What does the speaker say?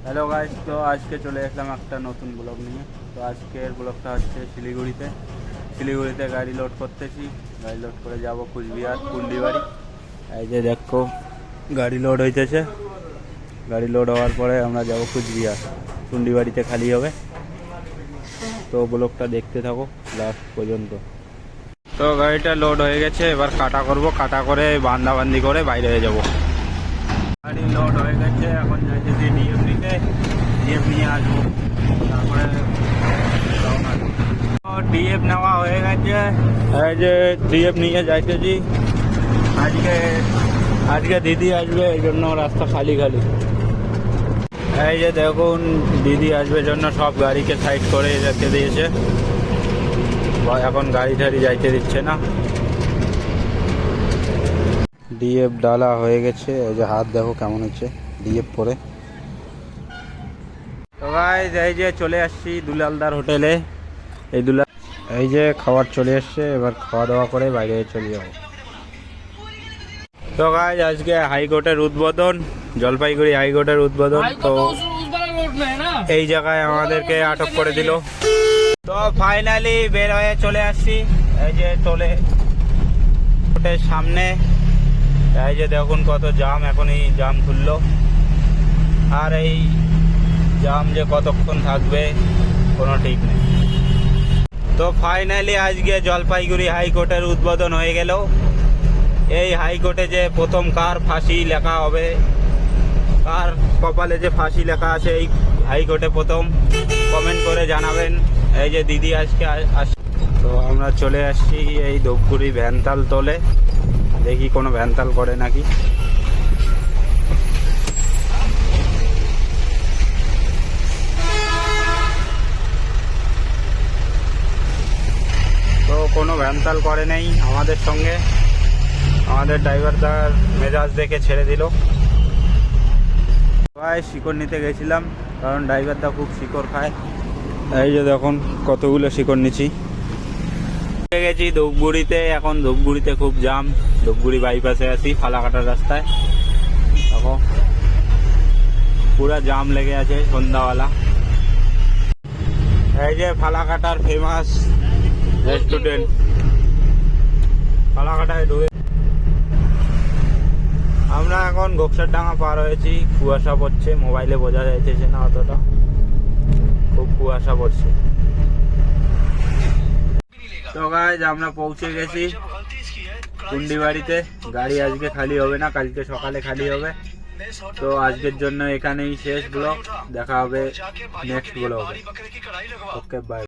Hello guys, তো আজকে চলে আসলাম একটা নতুন ব্লগ নিয়ে। তো আজকের ব্লগটা হচ্ছে শিলিগুড়িতে গাড়ি লোড করতেছি। গাড়ি লোড করে যাব কুচবিহার কুন্ডিবাড়ি। এই যে দেখো গাড়ি লোড হইতেছে। গাড়ি লোড হওয়ার পরে আমরা যাব কুচবিহার, কুন্ডিবাড়িতে খালি হবে। তো ব্লগটা দেখতে থাকো লাস্ট পর্যন্ত। তো গাড়িটা লোড হয়ে গেছে, এবার কাটা করব, কাটা করে বান্ধাবান্দি করে বাইরে হয়ে যাব। গাড়ি লোড হয়ে গেছে, এখন যাইতেছি ডিএফ নিতে। ডিএফ নিয়ে আসবো, তারপরে ডিএফ নেওয়া হয়ে গেছে। এই যে ডিএফ নিয়ে যাইতেছি। আজকে দিদি আসবে, এই জন্য রাস্তা খালি খালি। এই যে দেখুন, দিদি আসবে জন্য সব গাড়িকে সাইড করে রেখে দিয়েছে। এখন গাড়ি ঠাড়ি যাইতে দিচ্ছে না। ডিএফ ডালা হয়ে গেছে, এই যে হাত দেখো কেমন হচ্ছে ডিএফ পরে। তো গাইস, এই যে চলে আসছি দুলালদার হোটেলে। এই যে খাবার চলে এসছে, এবার খাওয়া দাওয়া করে বাইরে চলে যাবো। তো গাইস, আজকে হাইকোর্টের উদ্বোধন, জলপাইগুড়ি হাইকোর্টের উদ্বোধন। তো এই জায়গায় আমাদেরকে আটক করে দিল। তো ফাইনালি বের হয়ে চলে আসছি। এই যে কোর্টের সামনে। এই যে দেখুন কত জাম, এখনই জাম খুললো। আর এই জাম যে কতক্ষণ থাকবে কোনো ঠিক নেই। তো ফাইনালি আজকে জলপাইগুড়ি হাইকোর্টের উদ্বোধন হয়ে গেল। এই হাইকোর্টে যে প্রথম কার ফাঁসি লেখা হবে, কার কপালে যে ফাঁসি লেখা আছে এই হাইকোর্টে প্রথম, কমেন্ট করে জানাবেন। এই যে দিদি আজকে তো আমরা চলে আসছি এই ধূপগুড়ি ভ্যানতাল তোলে। দেখি কোনো ভ্যানতাল করে নাকি। তো কোনো ভ্যানতাল করে নেই আমাদের সঙ্গে। আমাদের ড্রাইভারদার মেজাজ দেখে ছেড়ে দিল। ভাই শিকড় নিতে গেছিলাম, কারণ ড্রাইভারদা খুব শিকড় খায়। এই যে দেখুন কতগুলো শিকড় নিচ্ছি। গেছি ধূপগুড়িতে। এখন ধূপগুড়িতে খুব জাম। ধূপগুড়ি বাইপাসে আছি, ফালাকাটার রাস্তায়। দেখো পুরা জাম লেগে আছে সন্ধ্যাবেলা। এই যে ফালাকাটার ফেমাস রেস্টুরেন্ট, ফালাকাটায় ঢুকে আমরা এখন গোকসারডাঙ্গা পার হয়েছি। কুয়াশা পড়ছে, মোবাইলে বোঝা যাইতেছে না অতটা, খুব কুয়াশা পড়ছে। তো গাইস, আমরা পৌঁছে গেছি কুন্ডিবাড়িতে। গাড়ি আজকে খালি হবে না, কালকে সকালে খালি হবে। তো আজকের জন্য এখানেই শেষ ব্লগ। দেখা হবে নেক্সট ব্লগে। ওকে, বাই।